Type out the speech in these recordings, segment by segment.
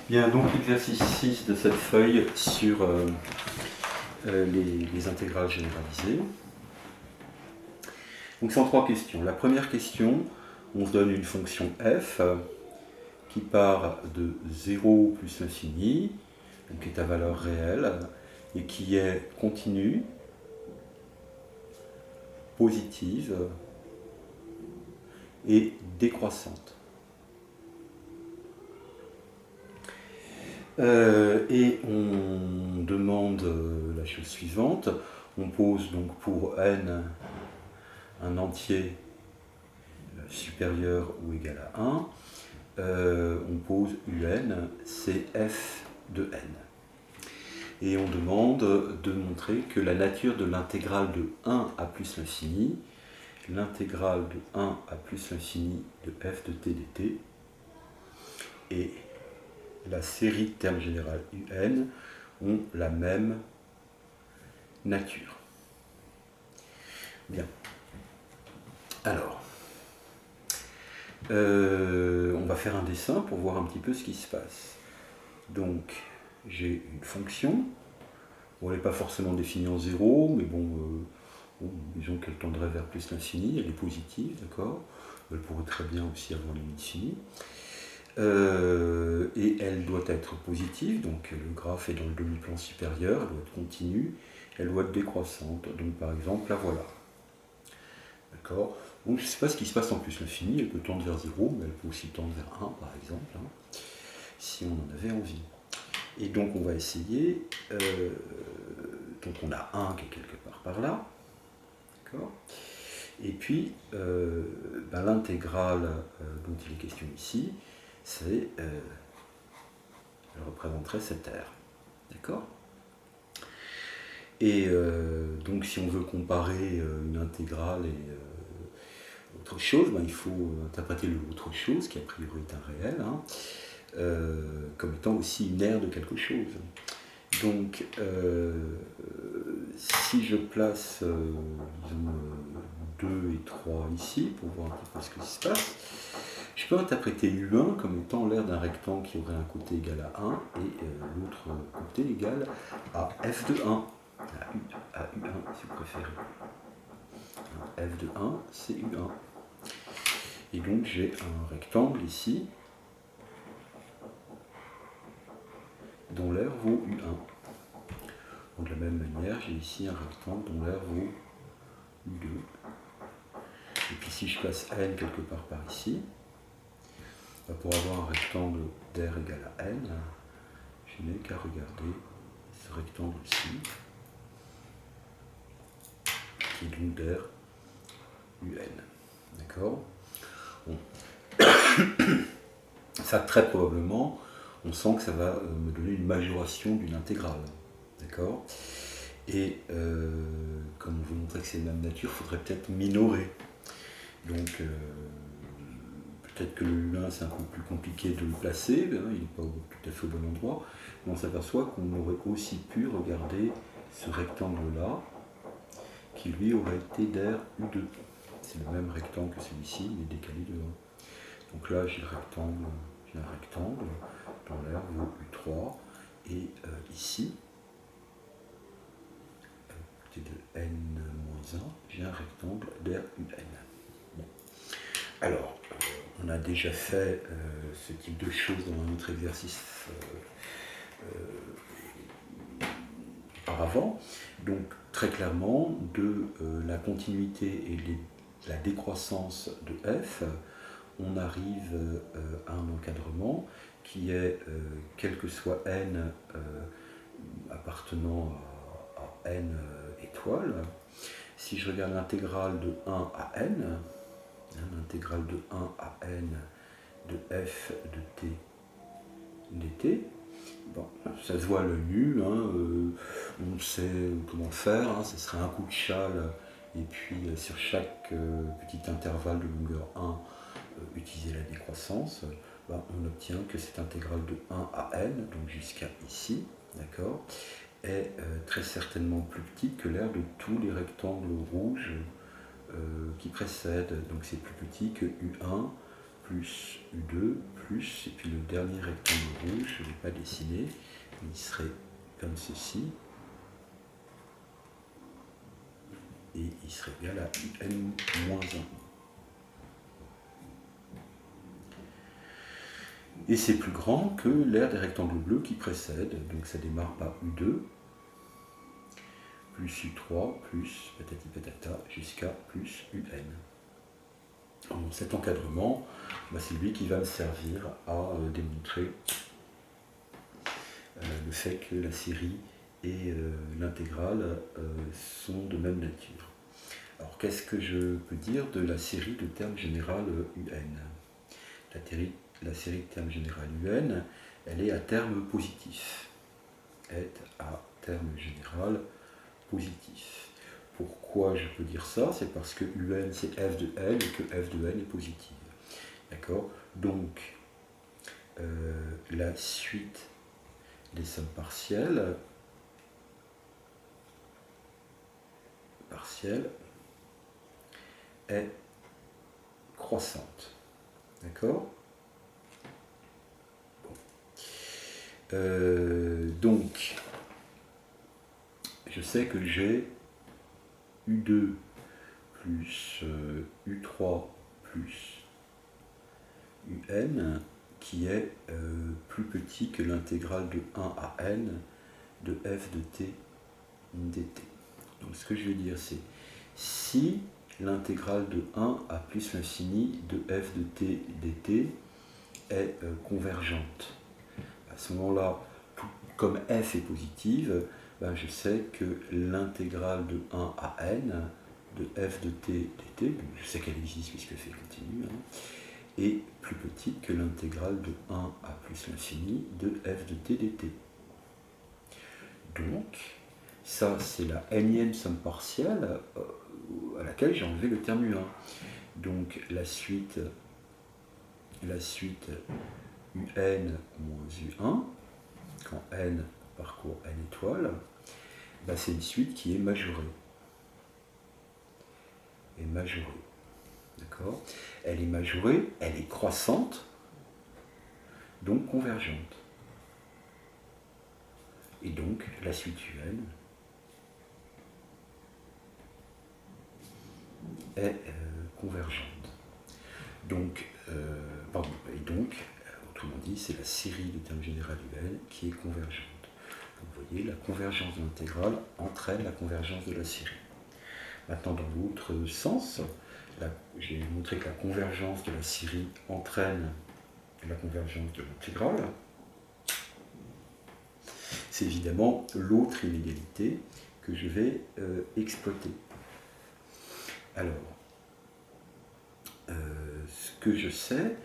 Bien, donc l'exercice 6 de cette feuille sur les intégrales généralisées. Donc c'est en trois questions. La première question, on se donne une fonction f qui part de 0 plus l'infini, donc qui est à valeur réelle, et qui est continue, positive et décroissante. Et on demande la chose suivante. On pose donc pour n un entier supérieur ou égal à 1. On pose un, c'est f de n. Et on demande de montrer que la nature de l'intégrale de 1 à plus l'infini, l'intégrale de 1 à plus l'infini de f de t dt, et la série de termes générales un ont la même nature. Bien. Alors, on va faire un dessin pour voir un petit peu ce qui se passe. Donc, j'ai une fonction. Bon, elle n'est pas forcément définie en 0, mais bon, disons qu'elle tendrait vers plus l'infini, elle est positive, d'accord. Elle pourrait très bien aussi avoir limite finie. Et elle doit être positive, donc le graphe est dans le demi-plan supérieur, elle doit être continue, elle doit être décroissante, donc par exemple la voilà. D'accord. Donc je ne sais pas ce qui se passe en plus l'infini, elle peut tendre vers 0, mais elle peut aussi tendre vers 1 par exemple, hein, si on en avait envie. Et donc on va essayer, donc on a 1 qui est quelque part par là, d'accord. Et puis l'intégrale dont il est question ici, c'est, elle représenterait cette R. D'accord. Et donc si on veut comparer une intégrale et autre chose, il faut interpréter l'autre chose, qui a priori est un réel, hein, comme étant aussi une aire de quelque chose. Donc si je place 2 et 3 ici, pour voir un petit peu ce qui se passe, je peux interpréter U1 comme étant l'aire d'un rectangle qui aurait un côté égal à 1 et l'autre côté égal à f de 1, à U1 si vous préférez. F de 1, c'est U1. Et donc j'ai un rectangle ici dont l'aire vaut U1. Donc de la même manière, j'ai ici un rectangle dont l'aire vaut U2. Et puis si je place n quelque part par ici, pour avoir un rectangle d'aire égal à n, je n'ai qu'à regarder ce rectangle-ci, qui est donc d'aire un. D'accord. Bon. Ça, très probablement, on sent que ça va me donner une majoration d'une intégrale. D'accord. Et comme on veut montrer que c'est de la même nature, il faudrait peut-être minorer. Donc, peut-être que le U1 c'est un peu plus compliqué de le placer, il n'est pas tout à fait au bon endroit, mais on s'aperçoit qu'on aurait aussi pu regarder ce rectangle-là, qui lui aurait été d'aire U2. C'est le même rectangle que celui-ci, mais décalé de 1. Donc là j'ai un rectangle dont l'aire vaut U3, et ici, à côté de n-1, j'ai un rectangle d'aire UN. Bon. Alors, on a déjà fait ce type de choses dans un autre exercice auparavant. Donc, très clairement, de la continuité et la décroissance de f, on arrive à un encadrement qui est, quel que soit n appartenant à n étoiles, si je regarde l'intégrale de 1 à n, l'intégrale de 1 à n de f de t dt, bon, ça se voit à l'œil nu, on sait comment faire, ce serait un coup de châle, et puis sur chaque petit intervalle de longueur 1, utiliser la décroissance, on obtient que cette intégrale de 1 à n, donc jusqu'à ici, d'accord, est très certainement plus petite que l'aire de tous les rectangles rouges qui précèdent. Donc c'est plus petit que U1 plus U2 plus, et puis le dernier rectangle rouge, je ne vais pas dessiner, il serait comme ceci, et il serait égal à UN-1. Et c'est plus grand que l'aire des rectangles bleus qui précède, donc ça démarre par U2, plus U3, plus patati patata, jusqu'à plus UN. Alors, cet encadrement, c'est lui qui va me servir à démontrer le fait que la série et l'intégrale sont de même nature. Alors qu'est-ce que je peux dire de la série de termes général UN? La série de termes général UN, elle est à terme positif. Est à terme général positif. Pourquoi je peux dire ça? C'est parce que UN c'est f de n et que f de n est positive. D'accord? Donc, la suite des sommes partielles est croissante. D'accord? Bon. Donc, je sais que j'ai U2 plus U3 plus UN qui est plus petit que l'intégrale de 1 à n de f de t dt. Donc ce que je vais dire c'est si l'intégrale de 1 à plus l'infini de f de t dt est convergente, à ce moment-là, comme f est positive, je sais que l'intégrale de 1 à n de f de t dt, je sais qu'elle existe puisque f est continue, est plus petite que l'intégrale de 1 à plus l'infini de f de t dt. Donc, ça c'est la énième somme partielle à laquelle j'ai enlevé le terme U1. Donc la suite UN moins U1, quand n parcourt n étoiles, c'est une suite qui est majorée. D'accord? Elle est majorée, elle est croissante, donc convergente. Et donc la suite UN est convergente. Donc, autrement dit, c'est la série de termes général UN qui est convergente. Donc, vous voyez, la convergence de l'intégrale entraîne la convergence de la série. Maintenant, dans l'autre sens, j'ai montré que la convergence de la série entraîne la convergence de l'intégrale. C'est évidemment l'autre inégalité que je vais exploiter. Alors, ce que je sais,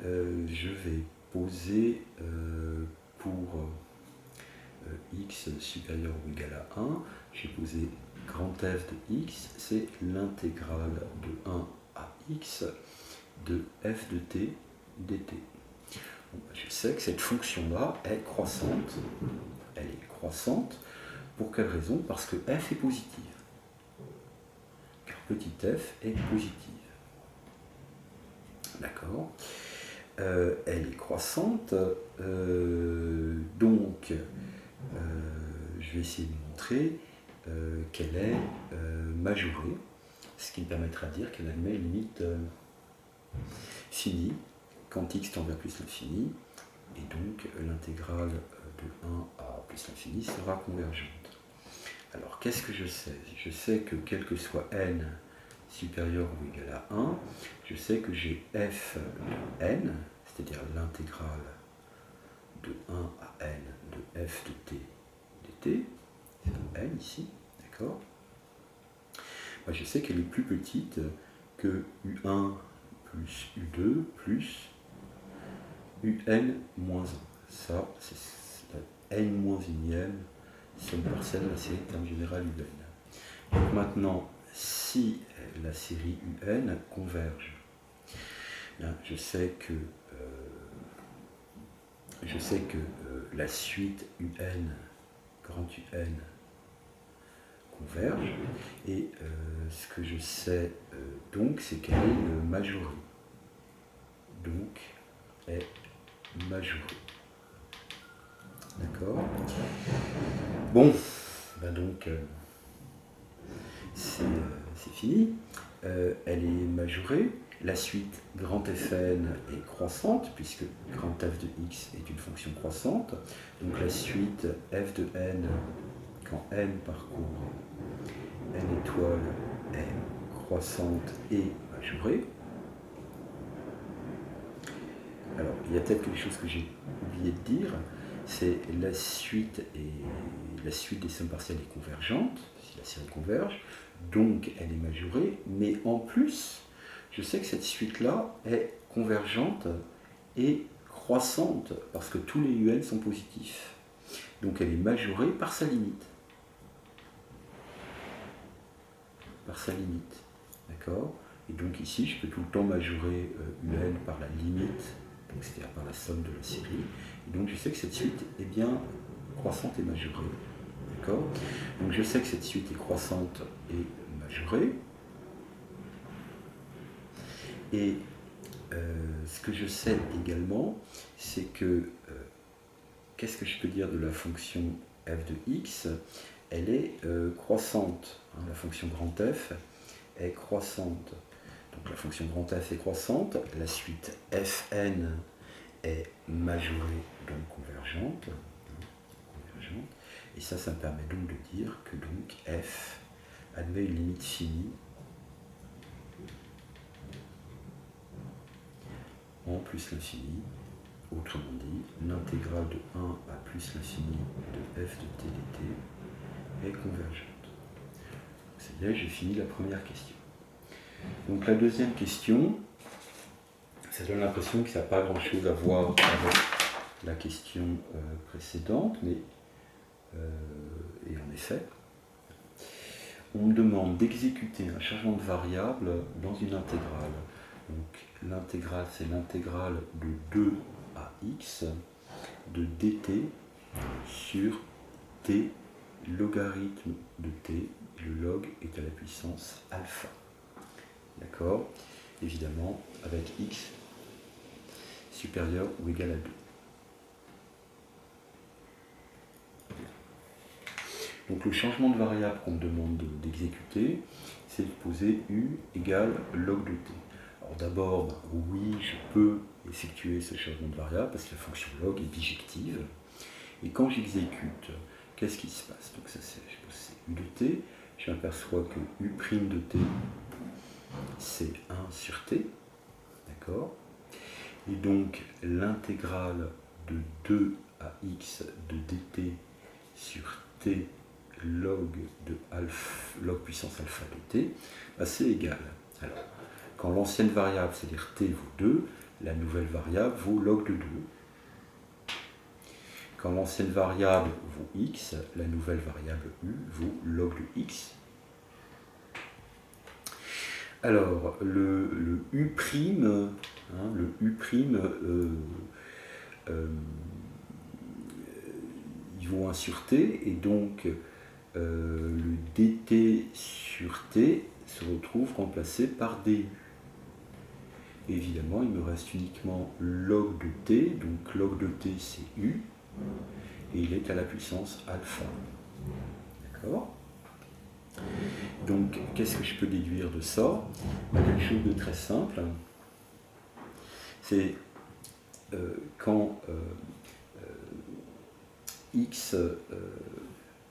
je vais poser pour x supérieur ou égal à 1, j'ai posé grand f de x, c'est l'intégrale de 1 à x de f de t dt. Bon, je sais que cette fonction-là est croissante. Elle est croissante. Pour quelle raison? Parce que f est positive. Car petit f est positive. D'accord? Elle est croissante. Donc, je vais essayer de montrer qu'elle est majorée, ce qui me permettra de dire qu'elle admet une limite finie quand x tend vers plus l'infini, et donc l'intégrale de 1 à plus l'infini sera convergente. Alors qu'est-ce que je sais? Je sais que quel que soit n supérieur ou égal à 1, je sais que j'ai f de n, c'est-à-dire l'intégrale de 1 à n de f de t dt, c'est n ici, d'accord? Je sais qu'elle est plus petite que U1 plus U2 plus UN moins 1. Ça, c'est la n-1e somme partielle de la série de termes général UN. Donc maintenant, si la série UN converge, je sais que la suite UN, grand UN, converge, et ce que je sais donc, c'est qu'elle est majorée. donc est majoré. D'accord? Bon, ben donc c'est fini. Elle est majorée. La suite grand Fn est croissante, puisque grand f de x est une fonction croissante. Donc la suite f de n, quand n parcourt n étoile, est croissante et majorée. Alors, il y a peut-être quelque chose que j'ai oublié de dire, c'est la suite des sommes partielles est convergente, si la série converge, donc elle est majorée, mais en plus, je sais que cette suite-là est convergente et croissante, parce que tous les UN sont positifs. Donc elle est majorée par sa limite. Par sa limite. D'accord? Et donc ici, je peux tout le temps majorer UN par la limite, c'est-à-dire par la somme de la série. Et donc je sais que cette suite est bien croissante et majorée. D'accord? Donc je sais que cette suite est croissante et majorée. Et ce que je sais également, c'est que qu'est-ce que je peux dire de la fonction f de x? Elle est croissante. Hein, la fonction grand F est croissante. Donc la fonction grand F est croissante. La suite Fn est majorée, donc convergente. Et ça me permet donc de dire que donc f admet une limite finie en plus l'infini. Autrement dit, l'intégrale de 1 à plus l'infini de f de t dt est convergente. C'est-à-dire j'ai fini la première question. Donc la deuxième question, ça donne l'impression que ça n'a pas grand-chose à voir avec la question précédente, mais et en effet, on me demande d'exécuter un changement de variable dans une intégrale. Donc l'intégrale, c'est l'intégrale de 2 à x de dt sur t logarithme de t, et le log est à la puissance alpha. D'accord? Évidemment, avec x supérieur ou égal à 2. Donc le changement de variable qu'on me demande d'exécuter, c'est de poser u égale log de t. Alors d'abord, oui, je peux effectuer ce changement de variable parce que la fonction log est bijective. Et quand j'exécute, qu'est-ce qui se passe? Donc ça c'est u de t, je m'aperçois que u' de t, c'est 1 sur t. D'accord? Et donc l'intégrale de 2 à x de dt sur t log de log puissance alpha de t, bah, c'est égal. Alors, quand l'ancienne variable, c'est-à-dire t vaut 2, la nouvelle variable vaut log de 2. Quand l'ancienne variable vaut x, la nouvelle variable u vaut log de x. Alors, le u', hein, il vaut 1 sur t, et donc le dt sur t se retrouve remplacé par du. Et évidemment, il me reste uniquement log de t, donc log de t c'est u, et il est à la puissance alpha. D'accord? Donc, qu'est-ce que je peux déduire de ça? Quelque chose de très simple. C'est quand x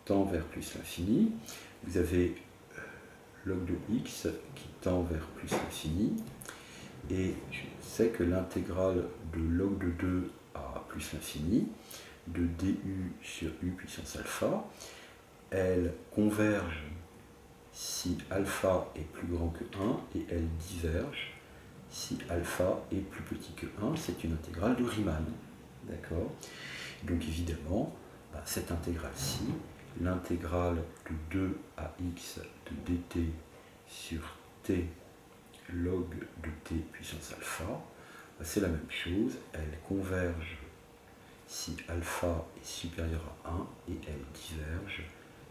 tend vers plus l'infini, vous avez log de x qui tend vers plus l'infini, et je sais que l'intégrale de log de 2 à plus l'infini de du sur u puissance alpha, elle converge si alpha est plus grand que 1 et elle diverge si alpha est plus petit que 1. C'est une intégrale de Riemann. D'accord? Donc évidemment, cette intégrale-ci, l'intégrale de 2 à x de dt sur t log de t puissance alpha, c'est la même chose, elle converge si alpha est supérieur à 1 et elle diverge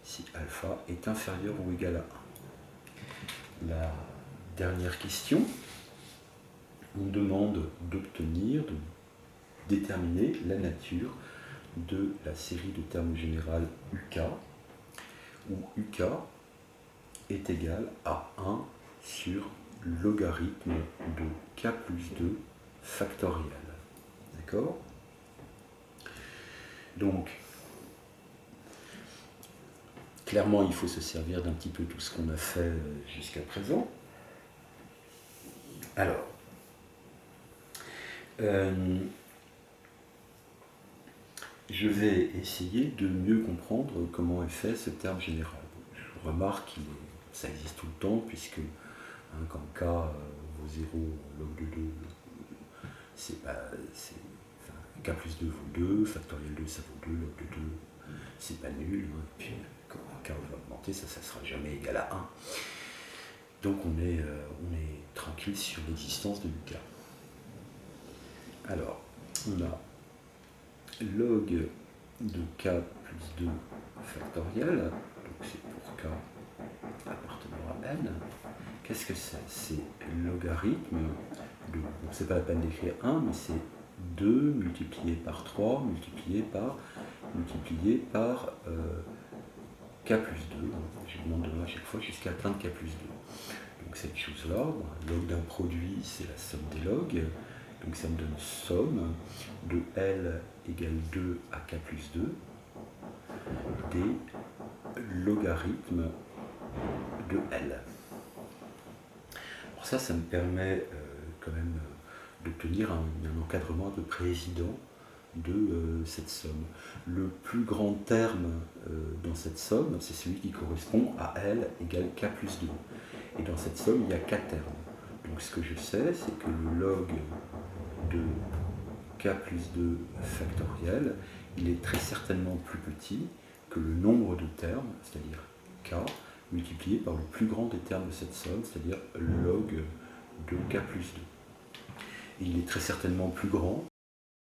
si alpha est inférieur ou égal à 1. La dernière question, on demande d'obtenir, de déterminer la nature de la série de termes généraux UK, où UK est égal à 1 sur logarithme de k plus 2 factoriel. D'accord? Donc, clairement, il faut se servir d'un petit peu tout ce qu'on a fait jusqu'à présent. Alors, je vais essayer de mieux comprendre comment est fait ce terme général. Je remarque que ça existe tout le temps, puisque comme k vaut 0, log de 2, k plus 2 vaut 2, factoriel 2 ça vaut 2, log de 2 c'est pas nul, et puis quand k va augmenter, ça ne sera jamais égal à 1. Donc on est tranquille sur l'existence de UK. Alors, on a log de k plus 2 factoriel, donc c'est pour k appartenant à n. Qu'est-ce que c'est? C'est logarithme de, bon, c'est pas la peine d'écrire 1, mais c'est 2 multiplié par 3 multiplié par k plus 2. J'augmente de 1 à chaque fois jusqu'à atteindre k plus 2. Donc cette chose-là, log d'un produit, c'est la somme des logs. Donc ça me donne somme de L égale 2 à k plus 2 des logarithmes de L. Alors ça me permet quand même d'obtenir un encadrement un peu près évident de cette somme. Le plus grand terme dans cette somme, c'est celui qui correspond à L égale k plus 2. Et dans cette somme, il y a k termes. Donc ce que je sais, c'est que le log de k plus 2 factoriel, il est très certainement plus petit que le nombre de termes, c'est-à-dire k, multiplié par le plus grand des termes de cette somme, c'est-à-dire le log de k plus 2. Et il est très certainement plus grand